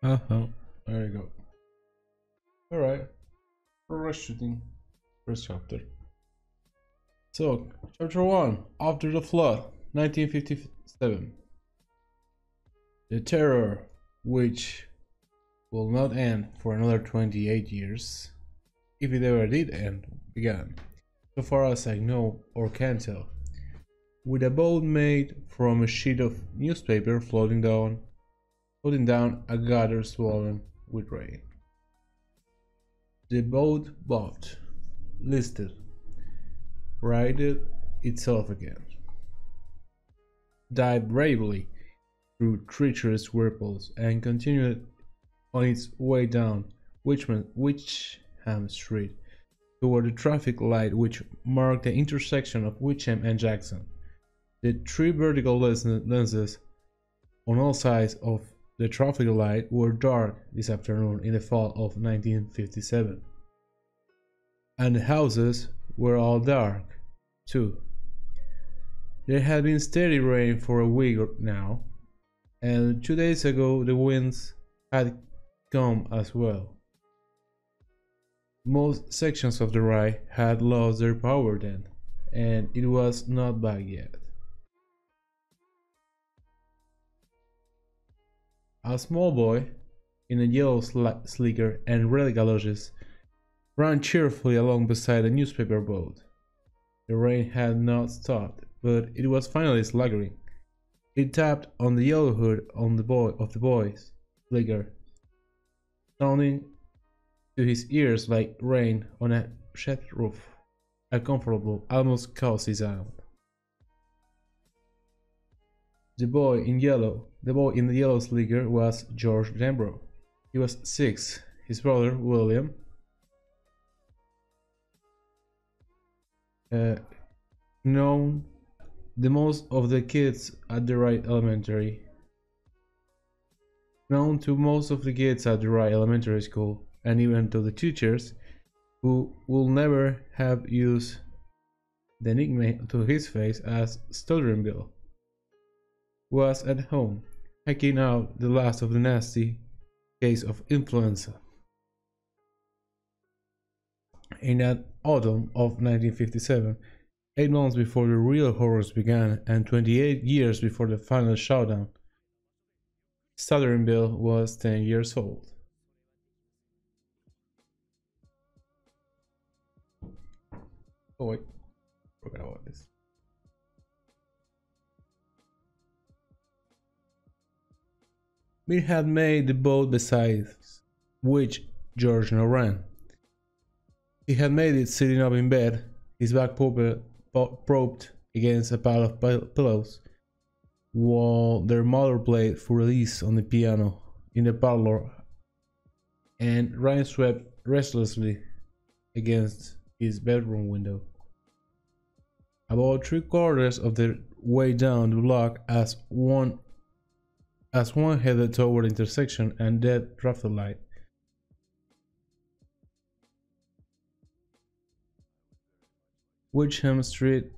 Uh-huh. There you go. Alright. Rush shooting. First chapter. So, chapter 1. After the flood, 1957. The terror, which will not end for another 28 years, if it ever did end, began, so far as I know or can tell, with a boat made from a sheet of newspaper floating down a gutter swollen with rain. The boat bobbed, listed, righted itself again, dived bravely through treacherous whirlpools, and continued on its way down Wickham Street toward the traffic light which marked the intersection of Wickham and Jackson. The three vertical lenses on all sides of the traffic light were dark this afternoon in the fall of 1957, and the houses were all dark, too. There had been steady rain for a week now, and 2 days ago the winds had come as well. Most sections of the rye had lost their power then, and it was not back yet. A small boy in a yellow slicker and red galoshes ran cheerfully along beside a newspaper boat. The rain had not stopped, but it was finally sluggering. It tapped on the yellow hood of the boy's slicker, sounding to his ears like rain on a shed roof, a comfortable, almost cozy sound. The boy in the yellow slicker was George Denbrough. He was 6. His brother William, known to most of the kids at the Rye Elementary School, and even to the teachers, who will never have used the nickname to his face as Stuttering Bill, was at home, hacking out the last of the nasty case of influenza. In that autumn of 1957, 8 months before the real horrors began and 28 years before the final showdown, Stuttering Bill was 10 years old. Oh wait, forgot about this. Bill had made the boat beside which George now ran. He had made it sitting up in bed, his back propped against a pile of pillows, while their mother played for release on the piano in the parlor, and rain swept restlessly against his bedroom window. About 3/4 of the way down the block, as one headed toward the intersection and dead traffic light, Wickham Street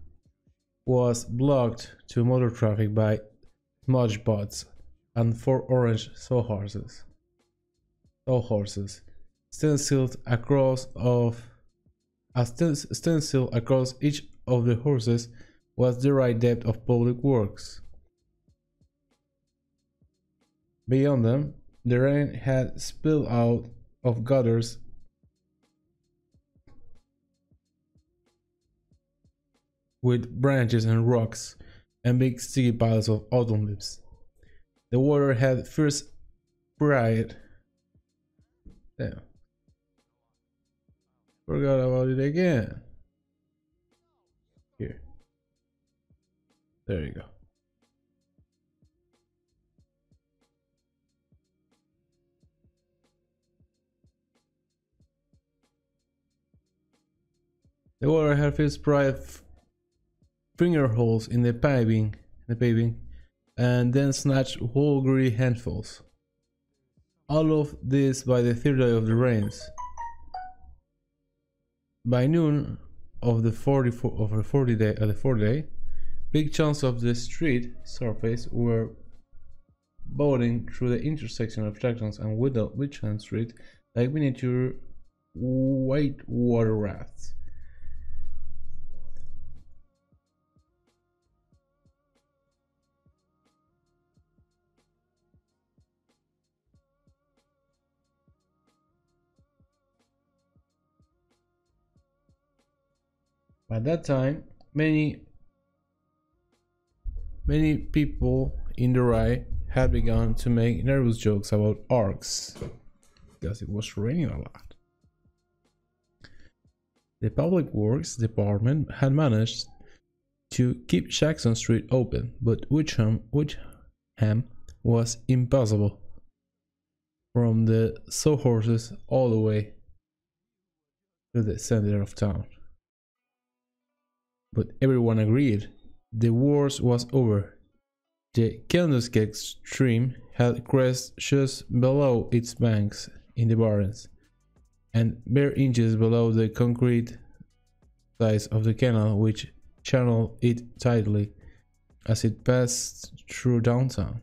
was blocked to motor traffic by smudge bots and 4 orange sawhorses, stenciled across each of the horses was the right depth of public works. Beyond them, the rain had spilled out of gutters with branches and rocks and big sticky piles of autumn leaves. The water had first sprayed. Damn. Forgot about it again. Here. There you go. The water had first sprayed finger holes in the paving, and then snatched whole gritty handfuls. All of this by the third day of the rains. By noon of the fourth day, big chunks of the street surface were boating through the intersection of Jackson and Witchland Street like miniature whitewater rafts. By that time, many people in the ride had begun to make nervous jokes about arcs because it was raining a lot. The Public Works Department had managed to keep Jackson Street open, but Wickham was impossible. From the sawhorses all the way to the center of town. But everyone agreed the worst was over. The Candlestick stream had crested just below its banks in the Barrens, and bare inches below the concrete sides of the canal which channeled it tidally as it passed through downtown.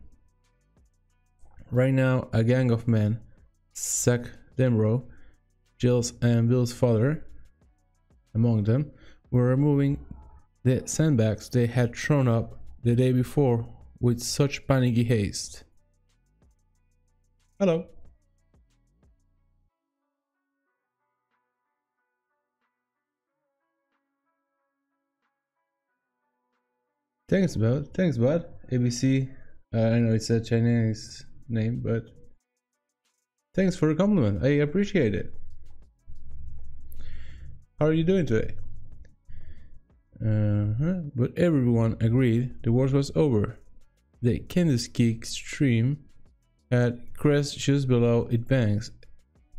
Right now, a gang of men, Zach Denbrough, Jill's and Bill's father among them, were removing the sandbags they had thrown up the day before with such panicky haste. Hello. Thanks, bud. ABC. I know it's a Chinese name, but thanks for the compliment. I appreciate it. How are you doing today? But everyone agreed the worst was over. The Candlestick stream had crested just below its banks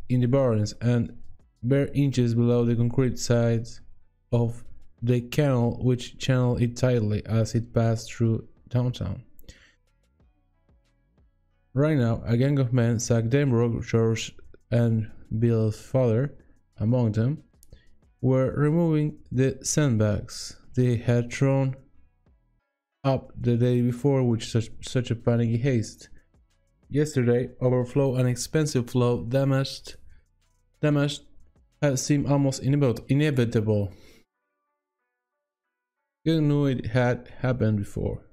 in the Barrens and bare inches below the concrete sides of the canal which channeled it tidally as it passed through downtown. Right now, a gang of men, Zach Denbrough, George and Bill's father among them, were removing the sandbags they had thrown up the day before with such a panicky haste. Yesterday, overflow and expensive flow damage had seemed almost inevitable. You knew it had happened before.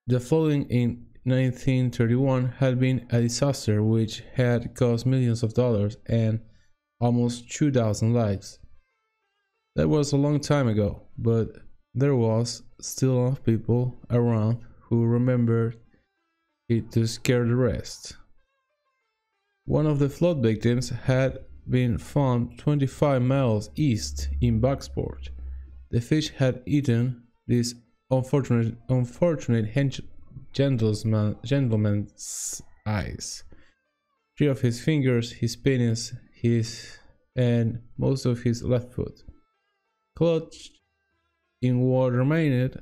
The flooding in 1931 had been a disaster which had cost millions of dollars and almost 2,000 lives. That was a long time ago, but there was still enough people around who remembered it to scare the rest. One of the flood victims had been found 25 miles east in Bucksport. The fish had eaten this unfortunate gentleman's eyes. 3 of his fingers, his penis, and most of his left foot. Clutched in what remained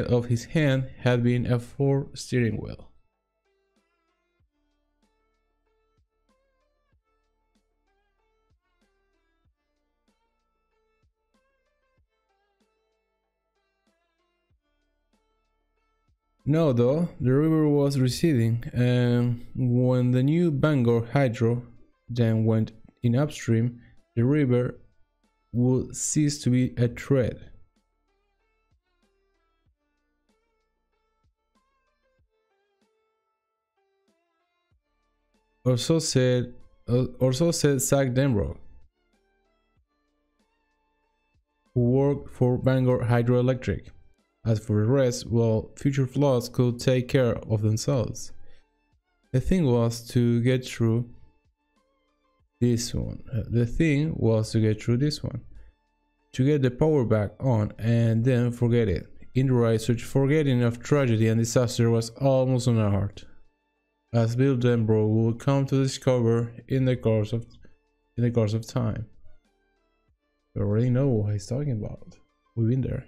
of his hand had been a Ford steering wheel. No, though, the river was receding, and when the new Bangor Hydro dam went in upstream, the river would cease to be a threat. Or so said Zach Denbrough, who worked for Bangor Hydroelectric. As for the rest, well, future floods could take care of themselves. The thing was to get through this one. To get the power back on and then forget it. In the right, such forgetting of tragedy and disaster was almost an art, as Bill Denbrough would come to discover in the course of time. We already know what he's talking about. We've been there.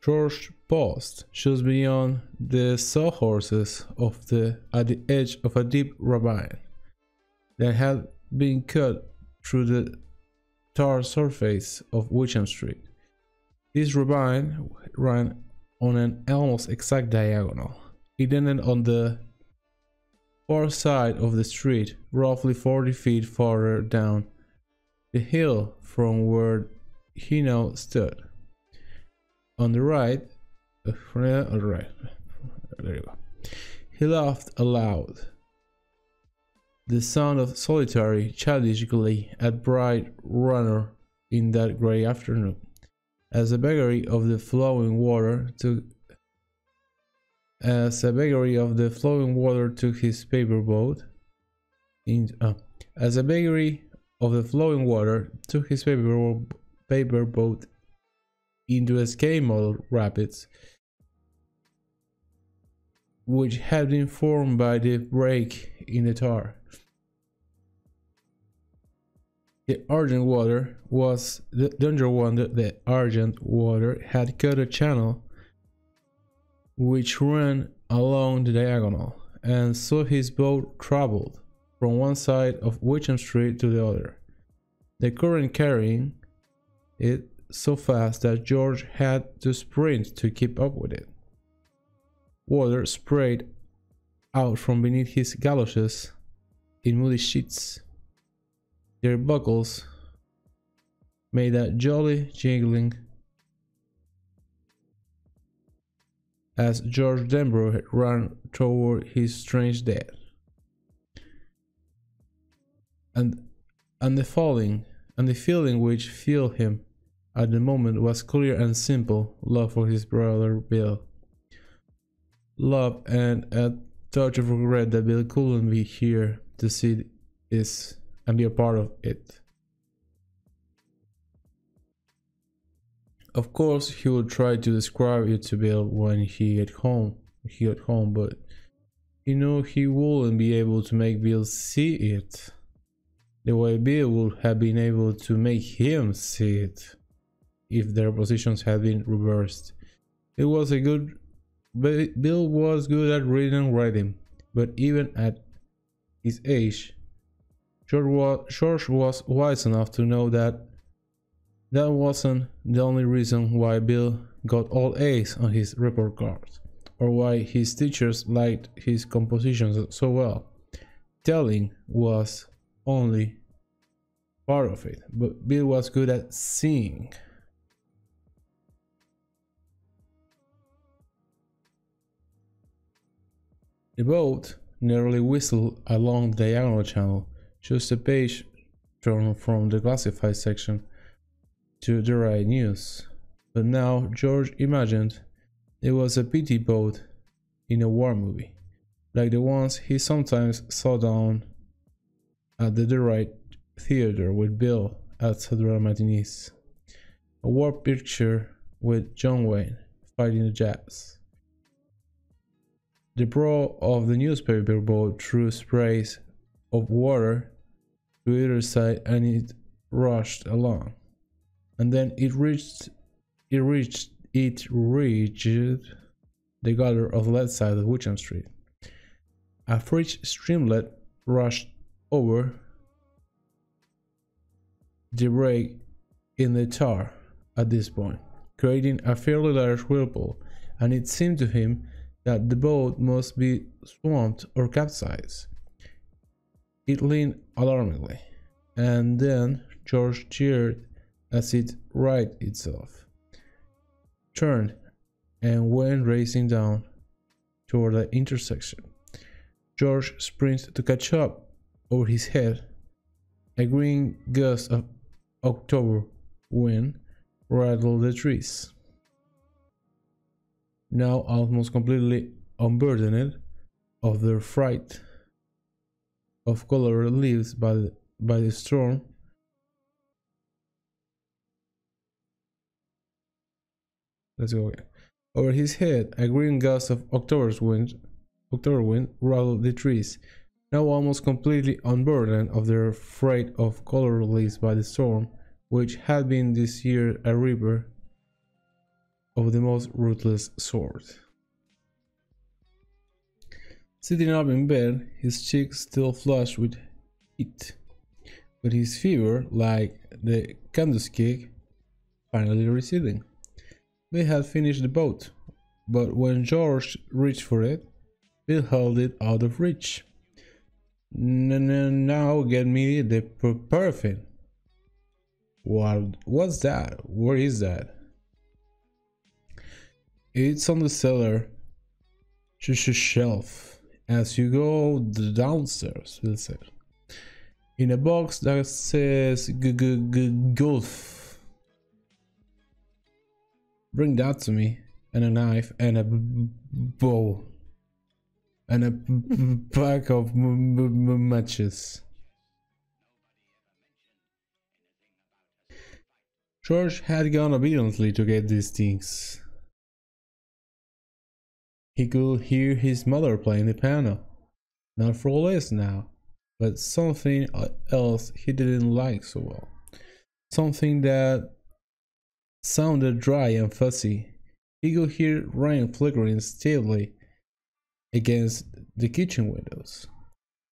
George paused just beyond the sawhorses at the edge of a deep ravine that had been cut through the tar surface of Wickham Street. This ravine ran on an almost exact diagonal. It ended on the far side of the street, roughly 40 feet farther down the hill from where he now stood. On the right, there you go. He laughed aloud. The sound of solitary, childish glee at bright runner in that grey afternoon, as a beggary of the flowing water took his paper boat into Esquimalt rapids, which had been formed by the break in the tar. The Argent water had cut a channel which ran along the diagonal, and so his boat traveled from one side of Wickham Street to the other, the current carrying it so fast that George had to sprint to keep up with it. Water sprayed out from beneath his galoshes in muddy sheets. Their buckles made a jolly jingling as George Denbrough ran toward his strange death. And the feeling which filled him at the moment was clear and simple love for his brother Bill. Love and a touch of regret that Bill couldn't be here to see this and be a part of it. Of course, he would try to describe it to Bill when he got home, but he knew he wouldn't be able to make Bill see it the way Bill would have been able to make him see it if their positions had been reversed. Bill was good at reading and writing, but even at his age, George was wise enough to know that that wasn't the only reason why Bill got all A's on his report card, or why his teachers liked his compositions so well. Telling was only part of it, but Bill was good at seeing. The boat nearly whistled along the diagonal channel, just a page turn from the classified section to the right news. But now George imagined it was a pity boat in a war movie, like the ones he sometimes saw down at the right theater with Bill at Saturday matinees. A war picture with John Wayne fighting the Japs. The prow of the newspaper boat threw sprays of water to either side, and it rushed along. And then it reached the gutter of the left side of Wickham Street. A fresh streamlet rushed over the break in the tar at this point, creating a fairly large whirlpool, and it seemed to him that the boat must be swamped or capsized. It leaned alarmingly, and then George cheered as it righted itself, turned, and went racing down toward the intersection. George sprinted to catch up over his head. A green gust of October wind rattled the trees, now almost completely unburdened of their freight of colored leaves by the storm. Let's go again. Over his head, a green gust of October wind rattled the trees, now almost completely unburdened of their freight of colored leaves by the storm, which had been this year a reaper of the most ruthless sort. Sitting up in bed, his cheeks still flushed with heat, but his fever, like the candlestick finally receding. Bill had finished the boat, but when George reached for it, Bill held it out of reach. Now get me the paraffin. What's that? Where is that? It's on the cellar shelf as you go downstairs, Bill said. In a box that says Gulf. Bring that to me, and a knife, and a bowl, and a pack of matches. George had gone obediently to get these things. He could hear his mother playing the piano, not for less now, but something else he didn't like so well. Something that sounded dry and fuzzy. He could hear rain flickering steadily against the kitchen windows.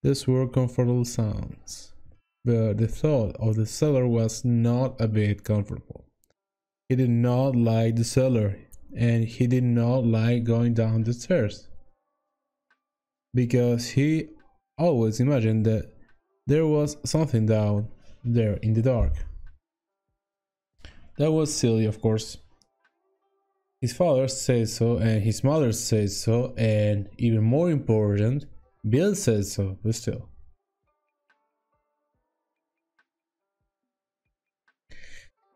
These were comfortable sounds, but the thought of the cellar was not a bit comfortable. He did not like the cellar, and he did not like going down the stairs, because he always imagined that there was something down there in the dark. That was silly, of course. His father said so, and his mother said so, and even more important, Bill said so, but still.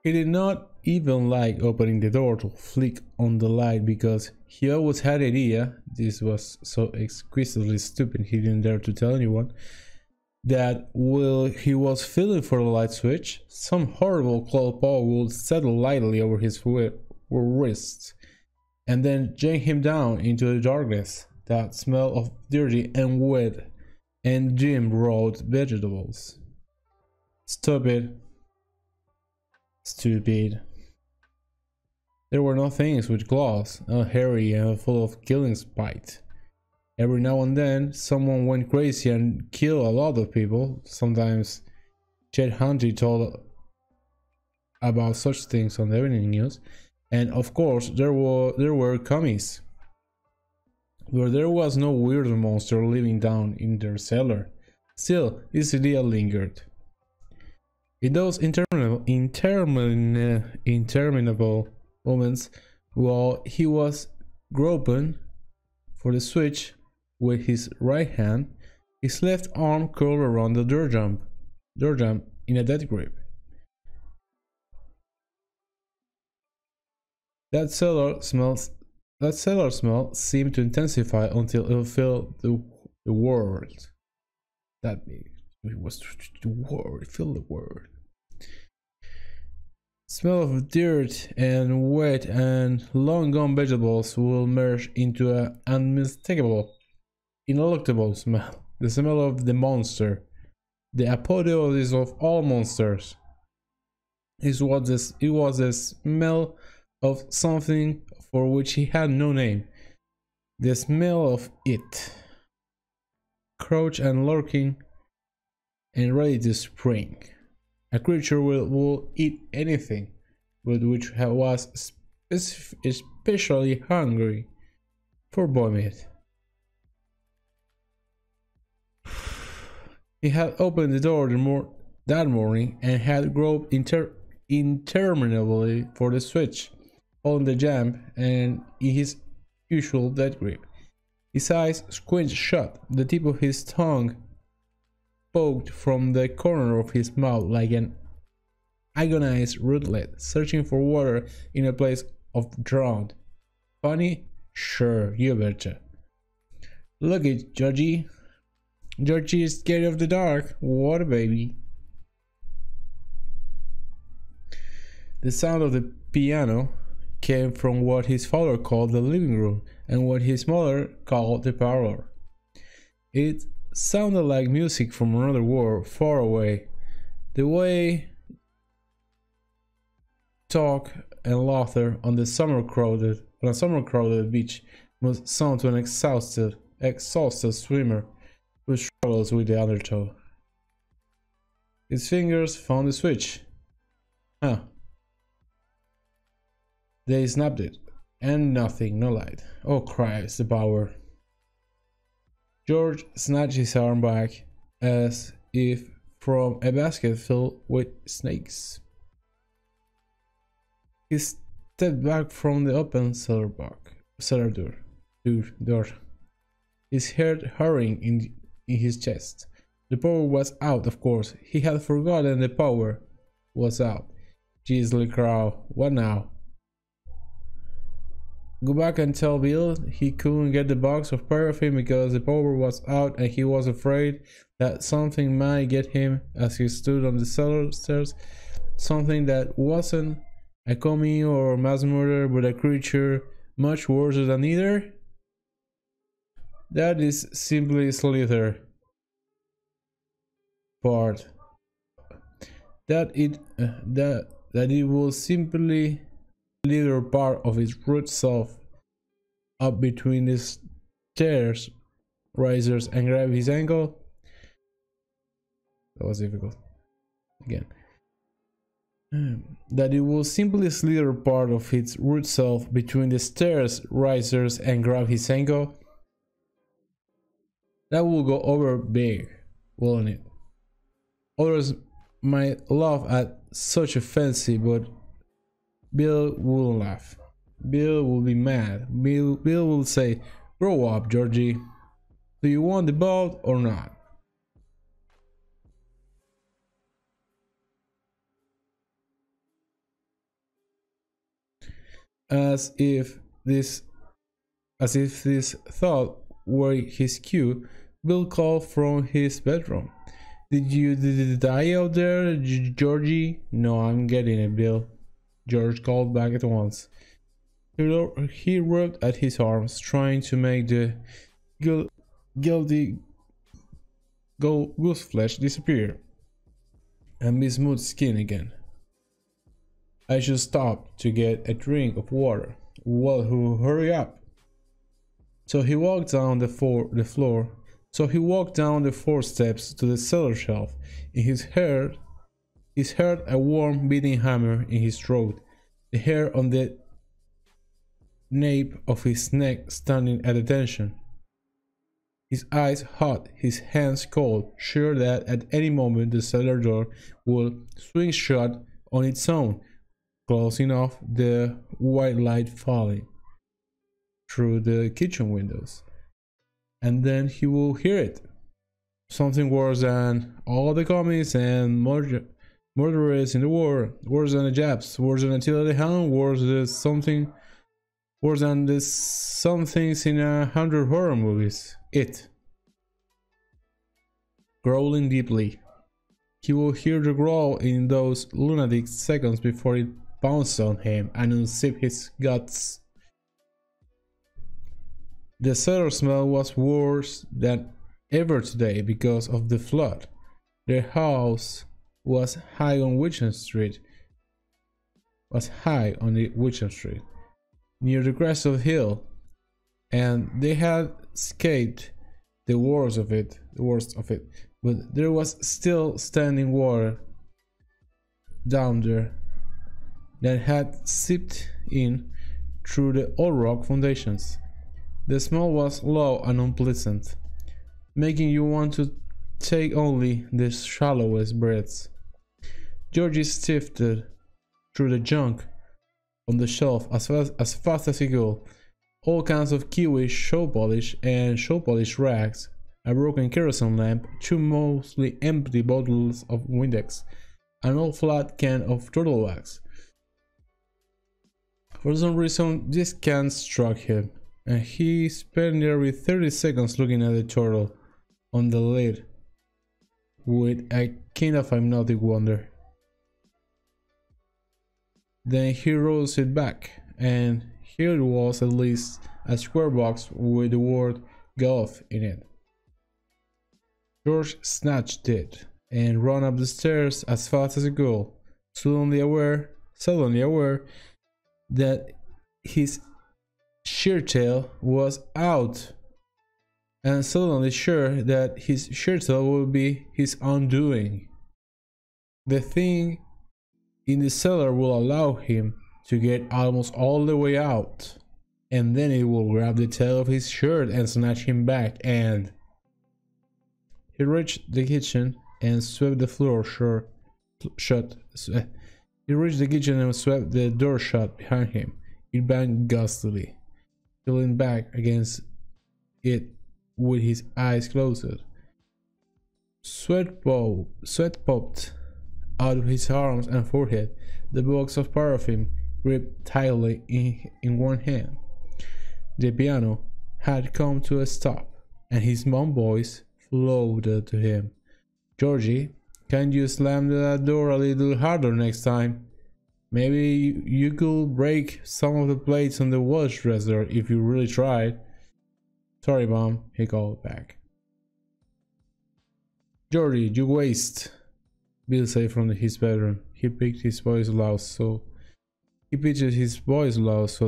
He did not even like opening the door to flick on the light because he always had the idea, this was so exquisitely stupid he didn't dare to tell anyone, that while he was feeling for the light switch, some horrible claw paw would settle lightly over his wrist and then yank him down into the darkness, that smell of dirty and wet and dim-rolled vegetables. Stupid. There were no things with claws, not hairy and full of killing spite. Every now and then, someone went crazy and killed a lot of people. Sometimes Chet Hunty told about such things on the evening news. And of course, there were commies. Where there was no weird monster living down in their cellar. Still, this idea lingered. In those interminable moments while he was groping for the switch with his right hand, his left arm curled around the door jump in a death grip. That cellar smell seemed to intensify until it filled the world. That big. It was the world. It filled the world. Smell of dirt and wet and long gone vegetables will merge into an unmistakable, ineluctable smell. The smell of the monster, the apotheosis of all monsters. It was the smell of something for which he had no name. The smell of it, crouched and lurking and ready to spring. A creature will eat anything, but which was especially hungry for boy meat. He had opened the door that morning and had groped interminably for the switch, holding the jump and in his usual death grip. His eyes squinted shut, the tip of his tongue poked from the corner of his mouth like an agonized rootlet searching for water in a place of drought. Funny? Sure, you betcha. Look it, Georgie. Georgie is scared of the dark. What a baby. The sound of the piano came from what his father called the living room and what his mother called the parlor. It sounded like music from another world far away. The way talk and laughter on a summer crowded beach must sound to an exhausted swimmer who struggles with the undertow. His fingers found the switch. Huh. They snapped it. And nothing, no light. Oh Christ, the power. George snatched his arm back as if from a basket filled with snakes. He stepped back from the open cellar door. His heart hurrying in his chest. The power was out, of course. He had forgotten the power was out. Gisli Crow, what now? Go back and tell Bill he couldn't get the box of paraffin because the power was out and he was afraid that something might get him as he stood on the cellar stairs. Something that wasn't a commie or mass murder but a creature much worse than either. That is simply slither part. That it will simply slither part of its root self up between the stairs risers and grab his ankle. That was difficult. Again. That it will simply slither part of its root self between the stairs risers and grab his ankle. That will go over big, won't it? Others might laugh at such a fancy, but Bill will laugh. Bill will be mad. Bill will say, "Grow up, Georgie. Do you want the boat or not?" As if this thought were his cue, Bill called from his bedroom. Did you die out there, Georgie? No, I'm getting it, Bill. George called back at once. He rubbed at his arms, trying to make the guilty goose flesh disappear and be smooth skin again. I should stop to get a drink of water. Well, hurry up. So he walked down the floor. So he walked down the 4 steps to the cellar shelf. In his heard a warm beating hammer in his throat, the hair on the nape of his neck standing at attention. His eyes hot, his hands cold, sure that at any moment the cellar door would swing shut on its own, closing off the white light falling through the kitchen windows. And then he will hear it. Something worse than all the commies and murderers in the war, worse than the Japs, worse than Attila the Hun, worse than the somethings in 100 horror movies. It. Growling deeply. He will hear the growl in those lunatic seconds before it pounced on him and unzipped his guts. The cellar smell was worse than ever today because of the flood. Their house was high on Witcham Street, near the crest of the hill, and they had escaped the worst of it, but there was still standing water down there that had seeped in through the old rock foundations. The smell was low and unpleasant, making you want to take only the shallowest breaths. Georgie sifted through the junk on the shelf as fast as he could. All kinds of kiwi show polish and show polish rags, a broken kerosene lamp, 2 mostly empty bottles of Windex, an old flat can of turtle wax. For some reason, this can struck him, and he spent nearly 30 seconds looking at the turtle on the lid with a kind of hypnotic wonder. Then he rolls it back, and here it was at least a square box with the word golf in it. George snatched it and ran up the stairs as fast as he could, suddenly aware that his shirt tail was out, and suddenly sure that his shirt tail would be his undoing. The thing in the cellar will allow him to get almost all the way out, and then it will grab the tail of his shirt and snatch him back, and he reached the kitchen and swept the floor shut. He reached the kitchen and swept the door shut behind him. It banged gustily. He leaned back against it with his eyes closed. Sweat popped out of his arms and forehead. The box of paraffin gripped tightly in one hand. The piano had come to a stop, and his mom's voice floated to him. "Georgie, can you slam that door a little harder next time? Maybe you could break some of the plates on the wash dresser if you really tried." "Sorry, Mom," he called back. "Georgie, you waste," Bill said from his bedroom. He pitched his voice loud so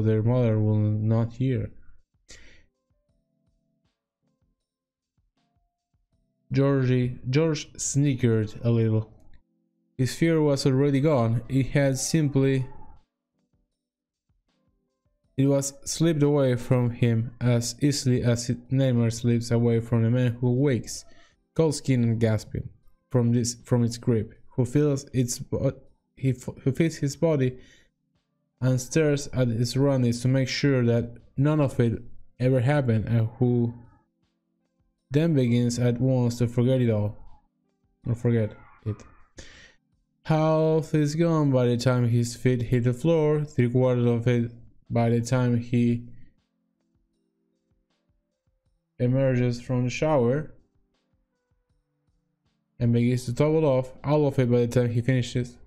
their mother will not hear. George snickered a little. His fear was already gone. It was slipped away from him as easily as nightmare slips away from a man who wakes, cold skin and gasping, from its grip, who feels his body and stares at his surroundings to make sure that none of it ever happened, and who then begins at once to forget it. Half is gone by the time his feet hit the floor, 3/4 of it by the time he emerges from the shower, and begins to topple off, all of it by the time he finishes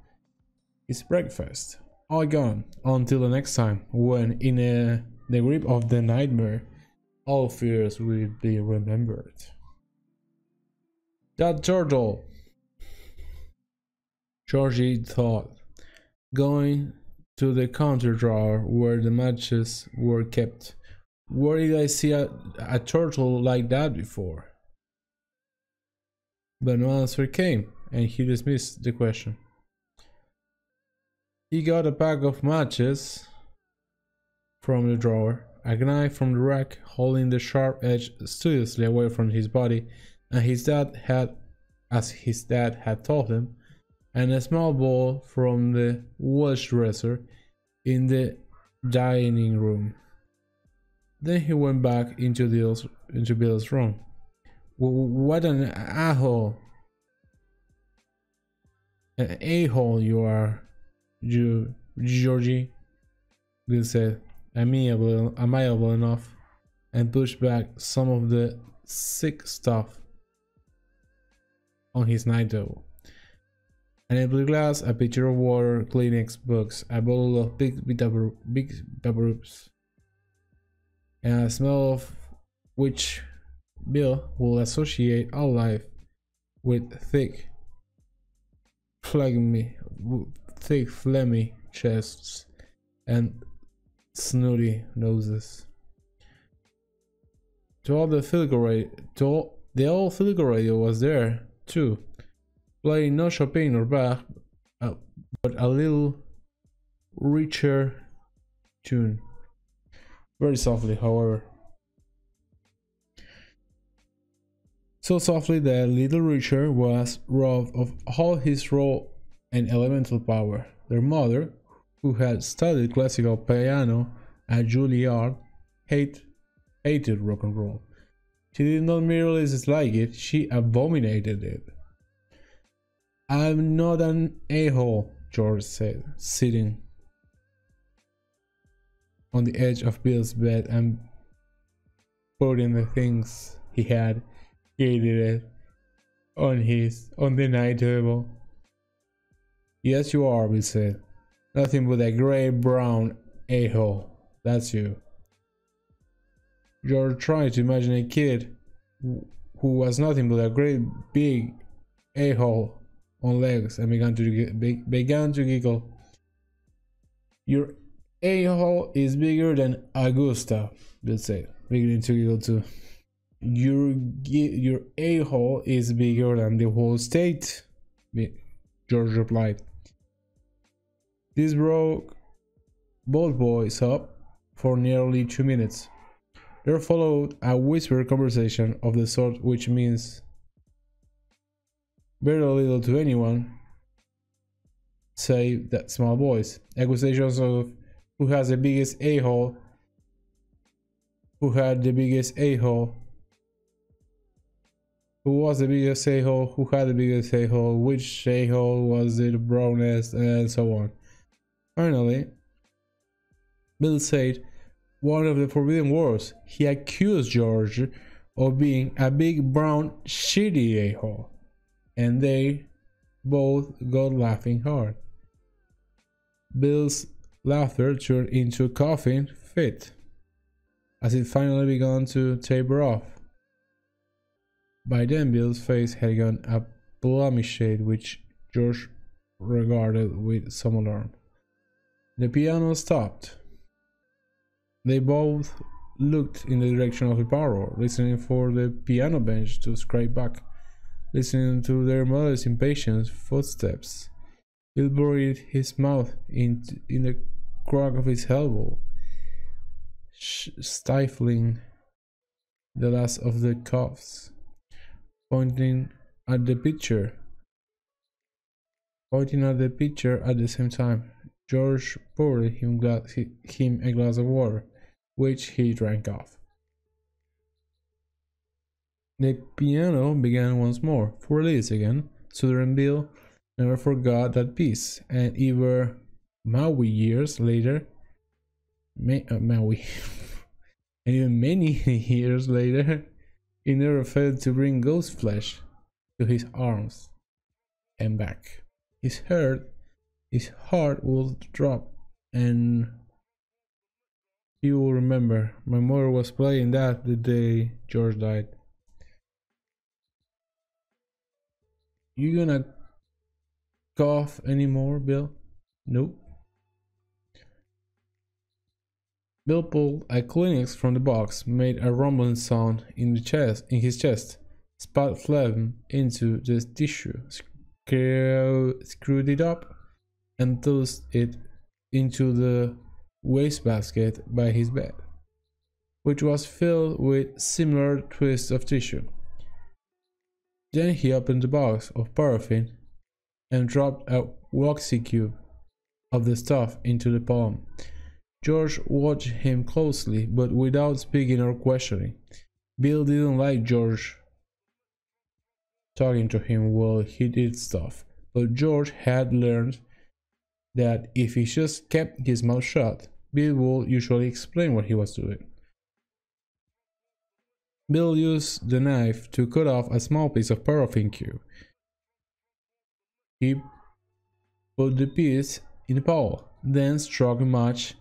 his breakfast. All gone until the next time, when in the grip of the nightmare, all fears will be remembered. That turtle, Georgie thought, going to the counter drawer where the matches were kept. Where did I see a turtle like that before? But no answer came, and he dismissed the question. He got a pack of matches from the drawer, a knife from the rack holding the sharp edge studiously away from his body, and his dad had told him, and a small bowl from the wash dresser in the dining room. Then he went back into Bill's room. "What an a-hole! An a-hole you are, Georgie," Bill said, amiable enough, and pushed back some of the sick stuff on his night table. An empty glass, a pitcher of water, Kleenex books, a bottle of big Babaroops, and a smell of which Bill will associate all life with thick, phlegmy chests and snooty noses. The old Filico radio was there too, playing no Chopin or Bach, but a little richer tune. Very softly, however. So softly that little Richard was robbed of all his raw and elemental power. Their mother, who had studied classical piano at Juilliard, hated rock and roll. She did not merely dislike it, she abominated it. "I'm not an a-hole," George said, sitting on the edge of Bill's bed and putting the things he had created on the night table. "Yes, you are," Bill said. "Nothing but a gray-brown a-hole. That's you." George tried to imagine a kid who was nothing but a great big a-hole on legs and began to giggle. "Your a-hole is bigger than Augusta," Bill said, beginning to giggle too. Your a-hole is bigger than the whole state," George replied. This broke both boys up for nearly 2 minutes. There followed a whispered conversation of the sort which means very little to anyone save that small boys. Accusations of who has the biggest a-hole, who had the biggest a-hole, who was the biggest a-hole, who had the biggest a-hole, which a-hole was the brownest, and so on. Finally, Bill said one of the forbidden words. He accused George of being a big brown shitty a-hole, and they both got laughing hard. Bill's laughter turned into a coughing fit as it finally began to taper off. By then Bill's face had gone a plummy shade, which George regarded with some alarm. The piano stopped. They both looked in the direction of the parlor, listening for the piano bench to scrape back, listening to their mother's impatient footsteps. Bill buried his mouth in the crack of his elbow, stifling the last of the coughs, pointing at the picture at the same time. George poured him a glass of water, which he drank off. The piano began once more. For Liz again, Sutter and Bill never forgot that piece, and even Maui years later, Maui, and even many years later, he never failed to bring ghost flesh to his arms and back. His heart would drop, and he will remember. My mother was playing that the day George died. You gonna cough anymore, Bill? Nope. Bill pulled a Kleenex from the box, made a rumbling sound in his chest, spat phlegm into the tissue, screwed it up, and tossed it into the wastebasket by his bed, which was filled with similar twists of tissue. Then he opened the box of paraffin and dropped a waxy cube of the stuff into the palm. George watched him closely, but without speaking or questioning. Bill didn't like George talking to him while he did stuff, but George had learned that if he just kept his mouth shut, Bill would usually explain what he was doing. Bill used the knife to cut off a small piece of paraffin cube. He put the piece in the bowl, then struck a match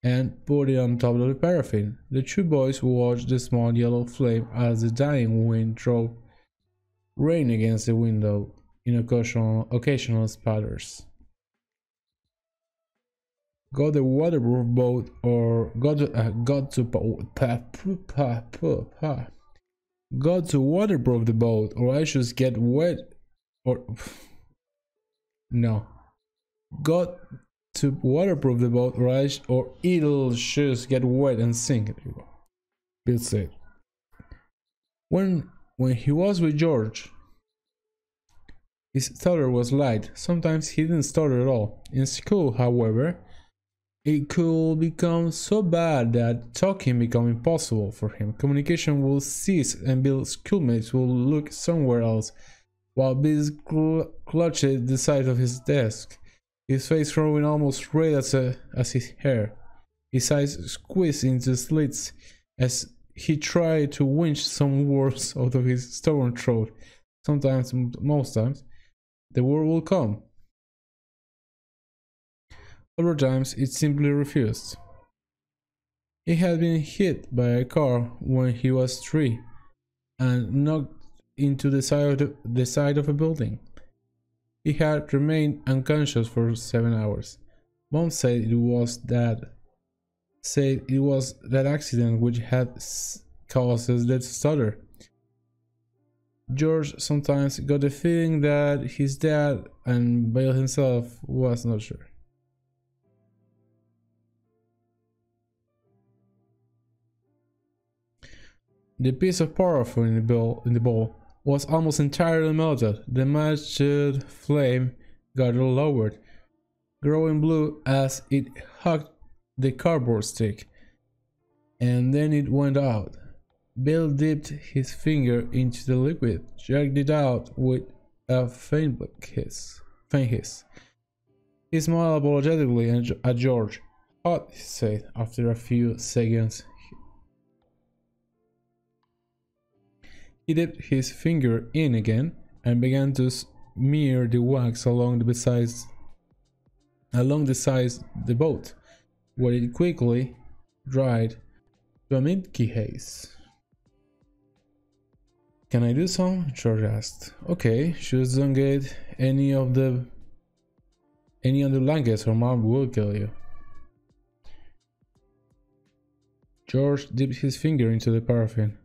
and put it on top of the paraffin. The two boys watched the small yellow flame as the dying wind drove rain against the window in occasional spatters. Got the waterproof boat or got to waterproof the boat, or I should get wet, or no, got to waterproof the boat, or it'll just get wet and sink. Bill said. When he was with George, his stutter was light. Sometimes he didn't stutter at all. In school, however, it could become so bad that talking became impossible for him. Communication will cease and Bill's schoolmates will look somewhere else, while Bill clutched the side of his desk, his face growing almost red as his hair. His eyes squeezed into slits as he tried to winch some words out of his stubborn throat. Sometimes, most times, the word will come. Other times it simply refused. He had been hit by a car when he was 3 and knocked into the side of a building. He had remained unconscious for 7 hours. Mom said it was that accident which had caused his death stutter. George sometimes got the feeling that his dad and Bill himself was not sure. The piece of paraffin in the bowl was almost entirely melted. The matched flame got lowered, growing blue as it hugged the cardboard stick, and then it went out. Bill dipped his finger into the liquid, jerked it out with a faint hiss. He smiled apologetically at George. "Hot," he said after a few seconds. He dipped his finger in again and began to smear the wax along the sides of the boat, where it quickly dried to a milky haze. "Can I do some?" George asked. "Okay, just don't get any under blankets or Mom will kill you." George dipped his finger into the paraffin,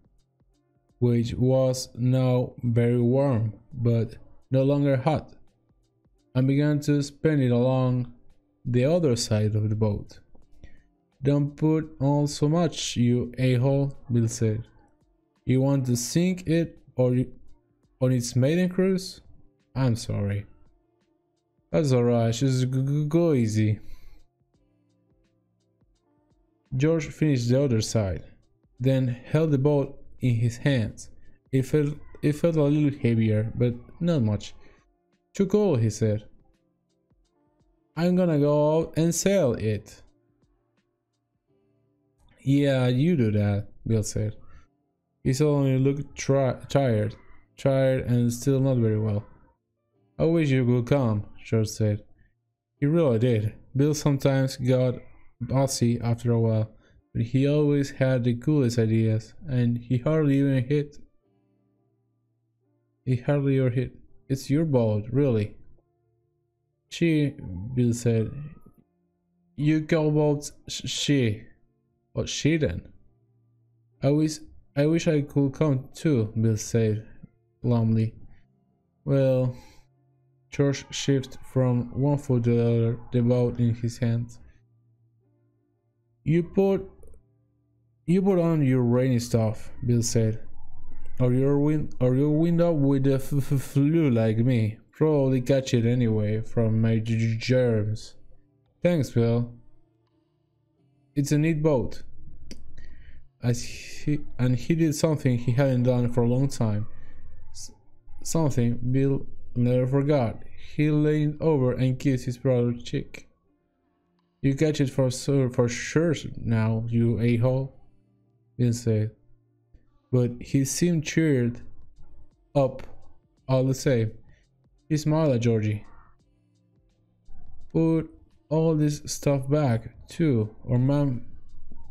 which was now very warm but no longer hot, and began to spin it along the other side of the boat. "Don't put on so much, you a-hole," Bill said. "You want to sink it on its maiden cruise? I'm sorry." "That's alright, just go easy." George finished the other side, then held the boat in his hands. It felt a little heavier, but not much. "Too cold," he said. "I'm gonna go out and sail it." "Yeah, you do that," Bill said. He suddenly looked tired and still not very well. "I wish you could come," George said. He really did. Bill sometimes got bossy after a while, but he always had the coolest ideas, and he hardly ever hit. "It's your boat, really." "She," Bill said. "You call boats she. What she then?" I wish I could come too," Bill said glumly. "Well," George shifted from one foot to the other, the boat in his hands. You put on your rainy stuff," Bill said, or you'll wind up with the flu like me. Probably catch it anyway from my germs." "Thanks, Bill. It's a neat boat." And he did something he hadn't done for a long time. Something Bill never forgot. He leaned over and kissed his brother's cheek. "You catch it for sure now, you a-hole," Bill said. But he seemed cheered up all the same. He smiled at Georgie. "Put all this stuff back, too, or Mom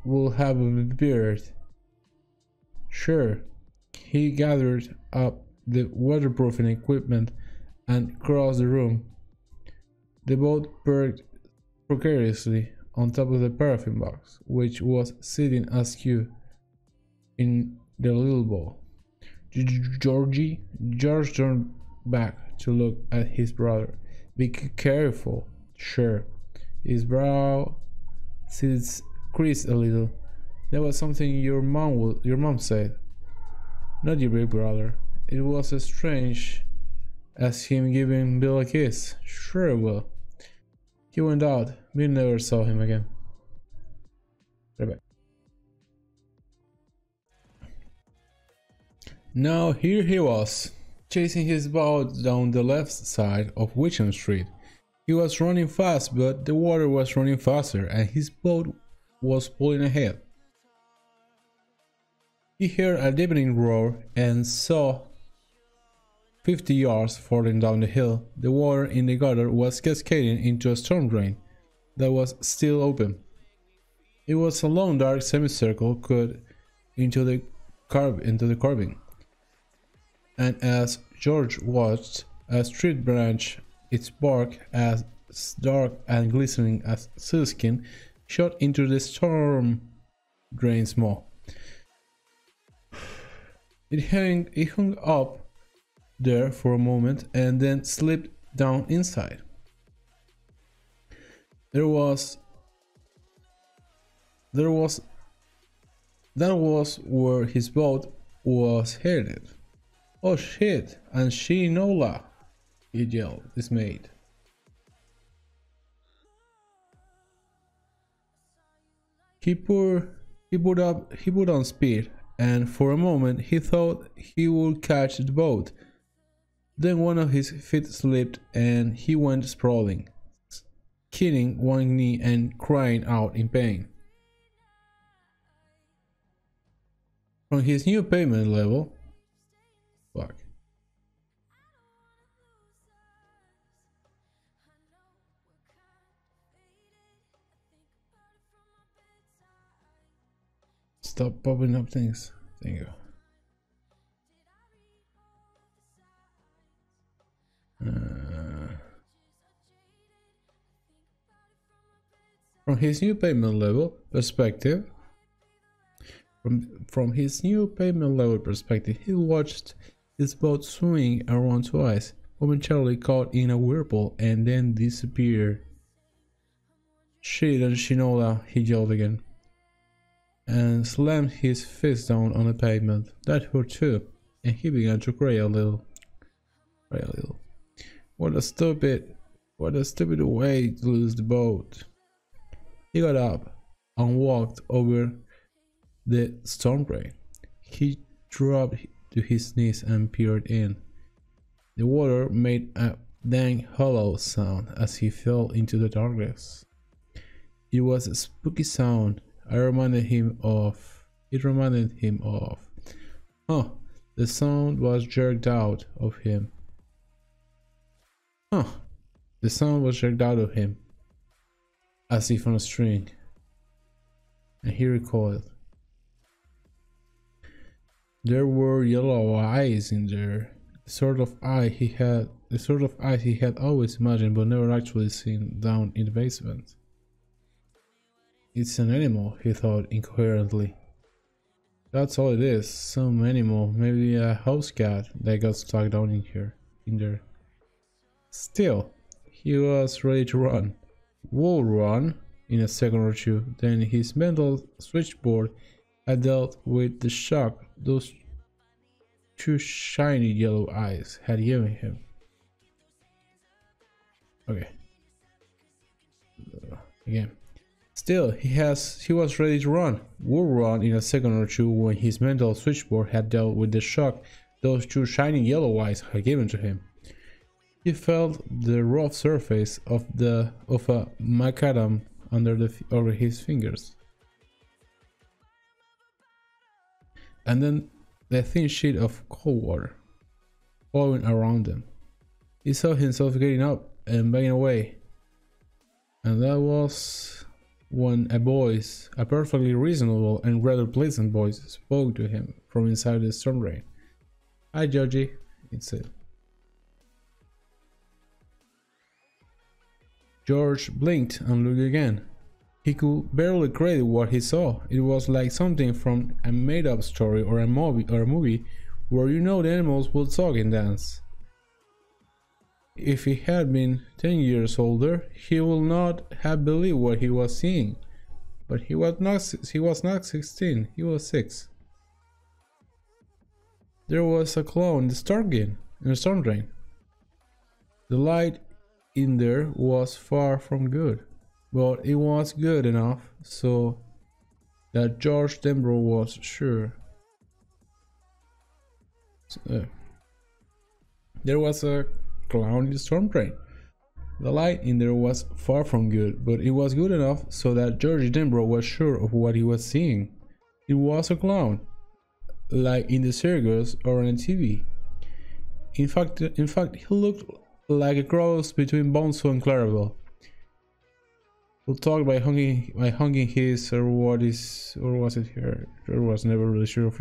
will have a beard." "Sure." He gathered up the waterproofing equipment and crossed the room. The boat perched precariously on top of the paraffin box, which was sitting askew in the little bowl. George turned back to look at his brother. "Be careful." "Sure." His brow creased a little. "That was something your mom said." "Not your big brother." It was as strange as him giving Bill a kiss. "Sure, Will." He went out. Bill never saw him again. Right. Now here he was, chasing his boat down the left side of Wickham Street. He was running fast, but the water was running faster, and his boat was pulling ahead. He heard a deafening roar and saw 50 yards further down the hill, the water in the gutter was cascading into a storm drain that was still open. It was a long dark semicircle cut into the carving, and as George watched, a street branch, its bark as dark and glistening as sealskin, shot into the storm drain's maw. It hung up there for a moment and then slipped down inside. That was where his boat was headed. "Oh shit, and she Nola!" he yelled, dismayed. He put on speed, and for a moment he thought he would catch the boat. Then one of his feet slipped and he went sprawling, hitting one knee and crying out in pain. From his new payment level, fuck. Stop popping up things. Thank you. From his new payment level perspective, he watched his boat swing around twice, momentarily caught in a whirlpool, and then disappeared. "Shit and Shinola," he yelled again, and slammed his fist down on the pavement. That hurt too, and he began to cry a little. What a stupid way to lose the boat. He got up and walked over the storm drain. He dropped to his knees and peered in. The water made a dang hollow sound as he fell into the darkness. It was a spooky sound. It reminded him of. The sound was jerked out of him. The sound was jerked out of him, as if on a string, and he recoiled. There were yellow eyes in there, the sort of eyes he had always imagined but never actually seen down in the basement. "It's an animal," he thought incoherently. "That's all it is, some animal, maybe a house cat that got stuck down in there. Still, he was ready to run. Would run in a second or two. Then his mental switchboard had dealt with the shock those two shiny yellow eyes had given him. Okay. Again. Still, he was ready to run. Would run in a second or two when his mental switchboard had dealt with the shock those two shiny yellow eyes had given to him. He felt the rough surface of a macadam over his fingers, and then the thin sheet of cold water flowing around them. He saw himself getting up and backing away, and that was when a perfectly reasonable and rather pleasant voice spoke to him from inside the storm drain. "Hi, Georgie," it said. George blinked and looked again. He could barely credit what he saw. It was like something from a made-up story or a movie where the animals would talk and dance. If he had been 10 years older, he would not have believed what he was seeing. But he was not 16, he was 6. There was a clown in the storm drain. The light in there was far from good, but it was good enough so that George Denbrough was sure. There was a clown in the storm drain. The light in there was far from good, but it was good enough so that George Denbrough was sure of what he was seeing. It was a clown, like in the circus or on TV. In fact, he looked like a cross between Bonzo and Clarabelle, who talked by hanging his was it her? I was never really sure of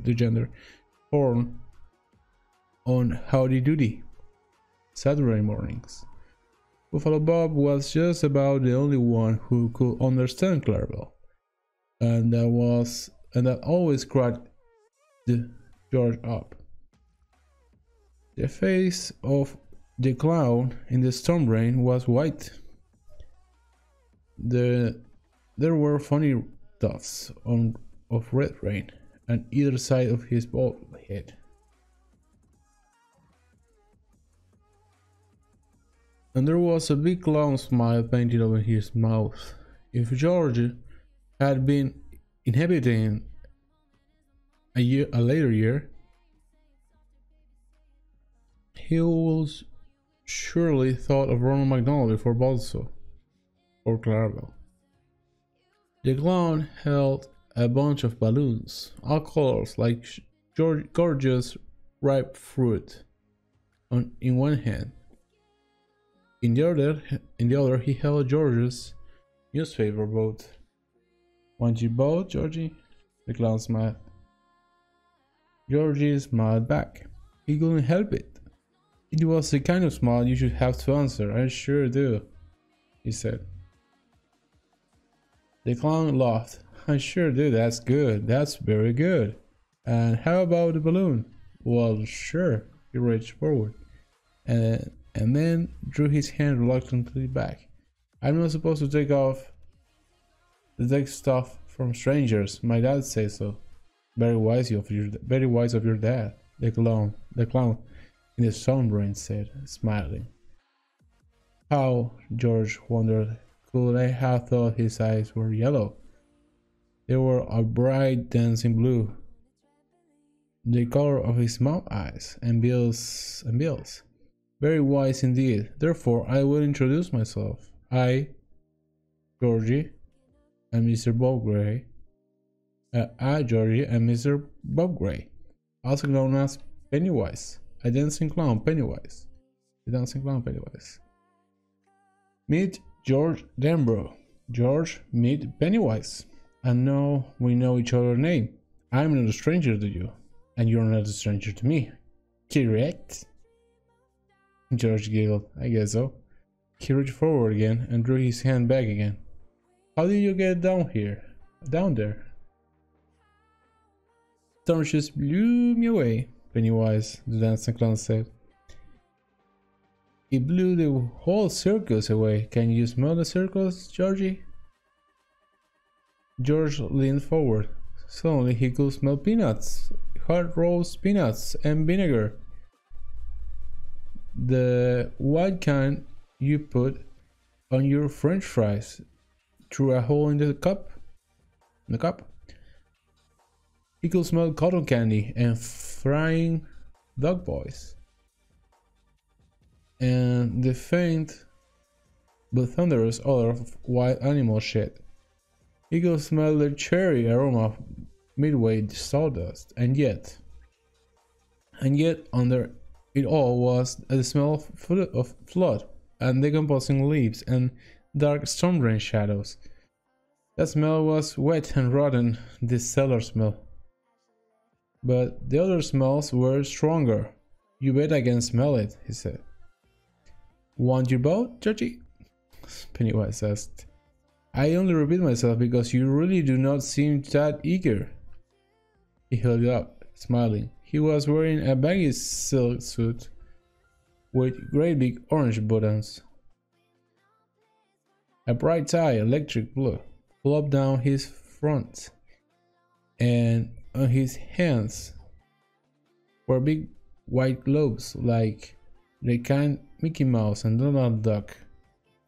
the gender. Horn on Howdy Doody Saturday mornings. Buffalo Bob was just about the only one who could understand Clarabelle, and that always cracked George up. The face of the clown in the storm drain was white. There were funny dots of red rain, on either side of his bald head. And there was a big clown smile painted over his mouth. If George had been inhabiting a later year, he would surely thought of Ronald McDonald before Balso or Clarabelle. The clown held a bunch of balloons, all colors like gorgeous ripe fruit, in one hand. In the other, he held George's newspaper boat. Want your boat, Georgie? The clown smiled. Georgie smiled back. He couldn't help it. It was the kind of smile you should have to answer. I sure do, he said. The clown laughed. I sure do, that's good. That's very good. And how about the balloon? Well, sure. He reached forward and then drew his hand reluctantly back. I'm not supposed to take stuff from strangers. My dad says so. Very wise of your dad. The clown in the sunbrain said, smiling. How, George wondered, could I have thought his eyes were yellow? They were a bright dancing blue, the color of his mouth eyes and Bill's. Very wise indeed. Therefore, I will introduce myself. I, Georgie, and Mr. Bob Gray. Georgie and Mr. Bob Gray, also known as Pennywise, a dancing clown Pennywise. The dancing clown Pennywise. Meet George Denbrough. George, meet Pennywise. And now we know each other's name. I'm not a stranger to you, and you're not a stranger to me. Correct? George giggled. I guess so. He reached forward again and drew his hand back again. How did you get down there? Storm just blew me away, Pennywise, the dancing clown said. It blew the whole circus away. Can you smell the circus, Georgie? George leaned forward. Suddenly he could smell peanuts, hot roast peanuts and vinegar. The white kind you put on your French fries through a hole in the cup. He could smell cotton candy and frying dog boys, and the faint but thunderous odor of wild animal shit. He could smell the cherry aroma of midway sawdust, and yet under it all was the smell of flood and decomposing leaves and dark storm rain shadows. That smell was wet and rotten, this cellar smell. But the other smells were stronger. You bet I can smell it, he said. Want your boat, Georgie? Pennywise asked. I only repeat myself because you really do not seem that eager. He held it up, smiling. He was wearing a baggy silk suit with great big orange buttons. A bright tie, electric blue, flopped down his front, and on his hands were big white gloves like the kind Mickey Mouse and Donald Duck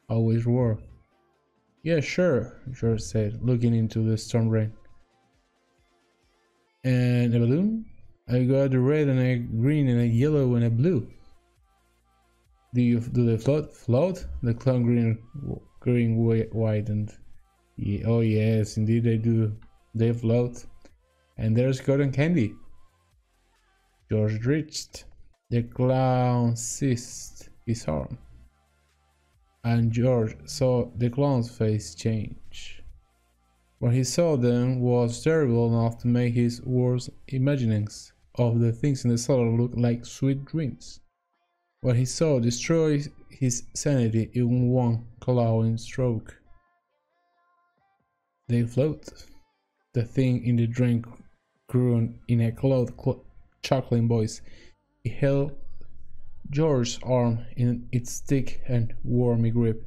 always wore. Yeah, sure, George said, looking into the storm rain. And a balloon? I got a red and a green and a yellow and a blue. Do they float? The clown green widened. Yeah, oh yes, indeed they do. They float. And there's cotton candy. George reached. The clown seized his arm, and George saw the clown's face change. What he saw then was terrible enough to make his worst imaginings of the things in the cellar look like sweet dreams. What he saw destroyed his sanity in one clawing stroke. They float. The thing in the drink crooned in a chuckling voice. He held George's arm in its thick and wormy grip.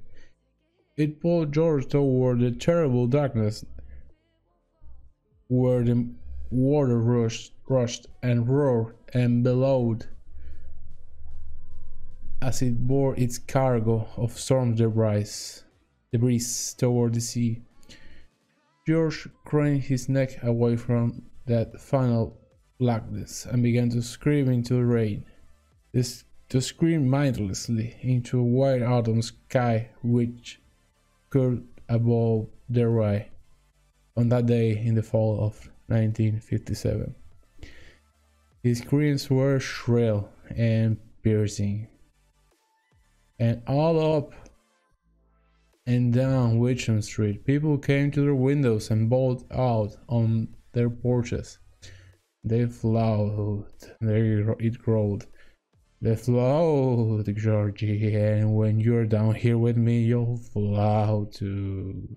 It pulled George toward the terrible darkness where the water rushed and roared and bellowed as it bore its cargo of storm debris toward the sea. George craned his neck away from that final blackness and began to scream into the rain. To scream mindlessly into a wide autumn sky which curved above their eye on that day in the fall of 1957. His screams were shrill and piercing, and all up and down Witcham Street, people came to their windows and bawled out on their porches. They flowed, it growled. They flowed, Georgie, and when you're down here with me, you'll flow too.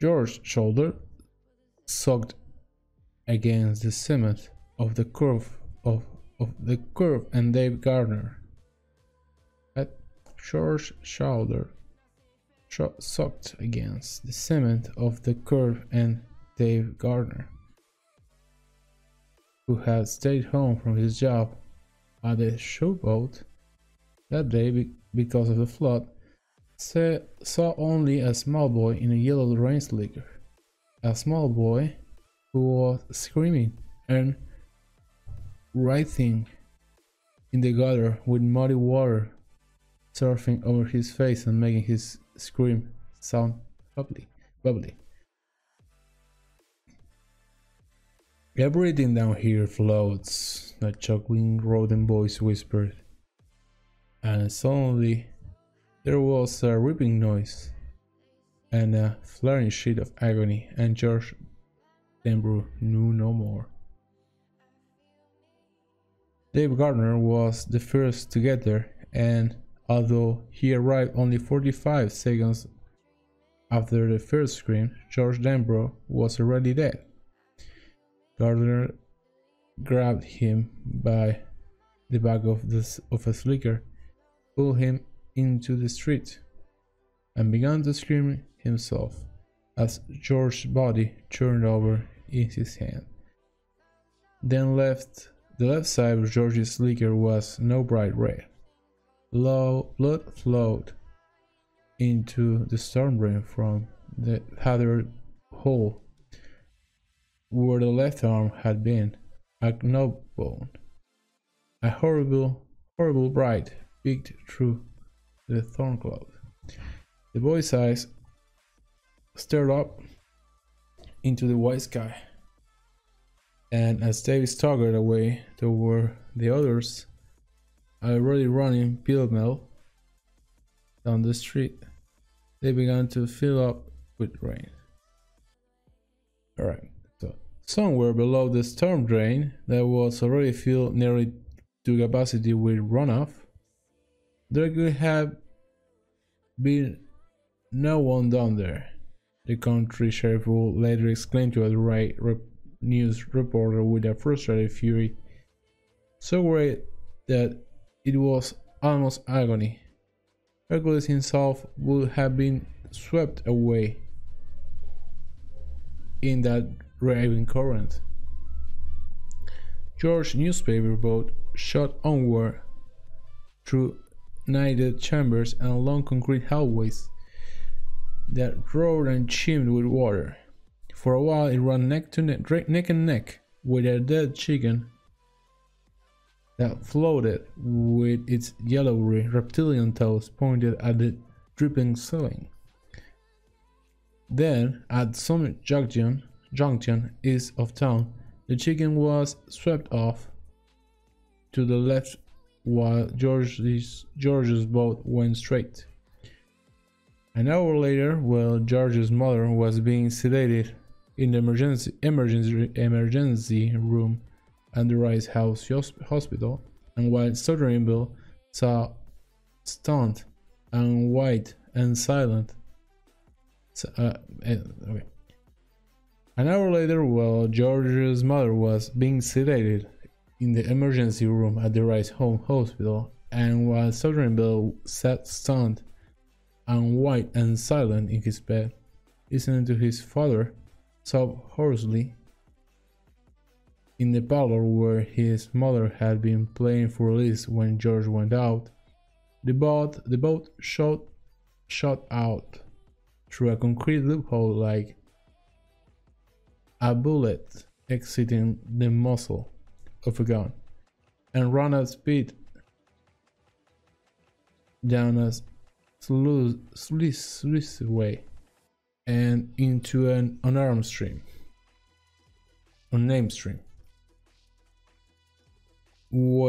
George's shoulder sucked against the cement of the curve and Dave Gardner. At George's shoulder sucked against the cement of the curve and Dave Gardner, who had stayed home from his job at the showboat that day because of the flood, saw only a small boy in a yellow rain slicker. A small boy who was screaming and writhing in the gutter with muddy water surfing over his face and making his scream sound bubbly. Everything down here floats, the chuckling rodent voice whispered, and suddenly there was a ripping noise and a flaring sheet of agony, and George Denbrough knew no more. Dave Gardner was the first to get there, and although he arrived only 45 seconds after the first scream, George Denbrough was already dead. Gardner grabbed him by the back of a slicker, pulled him into the street, and began to scream himself as George's body turned over in his hand. Then the left side of George's slicker was no bright red. Blood flowed into the storm drain from the hattered hole where the left arm had been, a knob bone. A horrible bright peeked through the thorn cloud. The boy's eyes stared up into the white sky, and as David staggered away toward the others, already running pell-mell down the street, they began to fill up with rain. Alright, so somewhere below the storm drain that was already filled nearly to capacity with runoff, there could have been no one down there, the country sheriff would later exclaim to a news reporter with a frustrated fury, so great that it was almost agony. Hercules himself would have been swept away in that raving current. George's newspaper boat shot onward through nighted chambers and long concrete hallways that roared and chimed with water. For a while it ran neck and neck with a dead chicken that floated with its yellowy reptilian toes pointed at the dripping ceiling. Then, at some junction east of town, the chicken was swept off to the left while George's boat went straight. An hour later, while George's mother was being sedated in the emergency room at the Rice House Hospital, and while Sotheby'sville saw stunned and white and silent. An hour later, while George's mother was being sedated in the emergency room at the Rice Home Hospital, and while Sotheby'sville sat stunned and white and silent in his bed, listening to his father sob hoarsely in the parlor where his mother had been playing for Liz when George went out. The boat shot out through a concrete loophole like a bullet exiting the muzzle of a gun, and ran at speed down a sluiceway and into an unnamed stream. When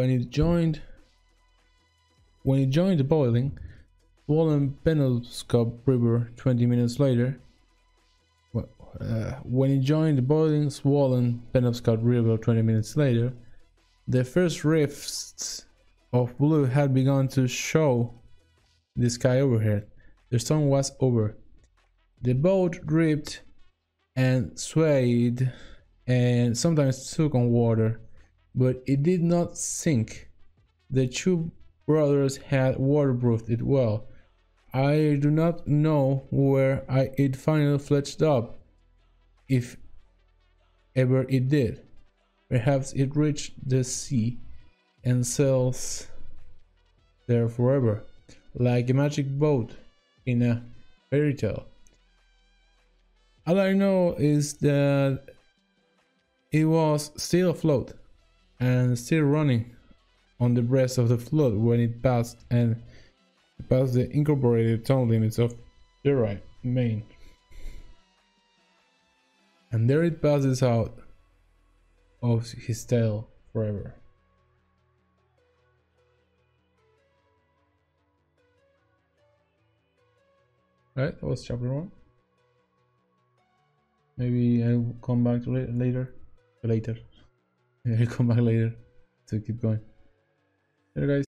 it joined the boiling, swollen Penobscot River 20 minutes later, the first rifts of blue had begun to show the sky overhead. The storm was over. The boat dripped and swayed and sometimes took on water, but it did not sink. The two brothers had waterproofed it well. I do not know where it finally fledged up, if ever it did. Perhaps it reached the sea and sails there forever, like a magic boat in a fairy tale. All I know is that it was still afloat and still running on the breast of the flood when it passed the incorporated town limits of Derry, Maine. And there it passes out of his tale forever. Right, that was chapter 1. Maybe I'll come back to it later. I'll come back later to keep going. Later, guys.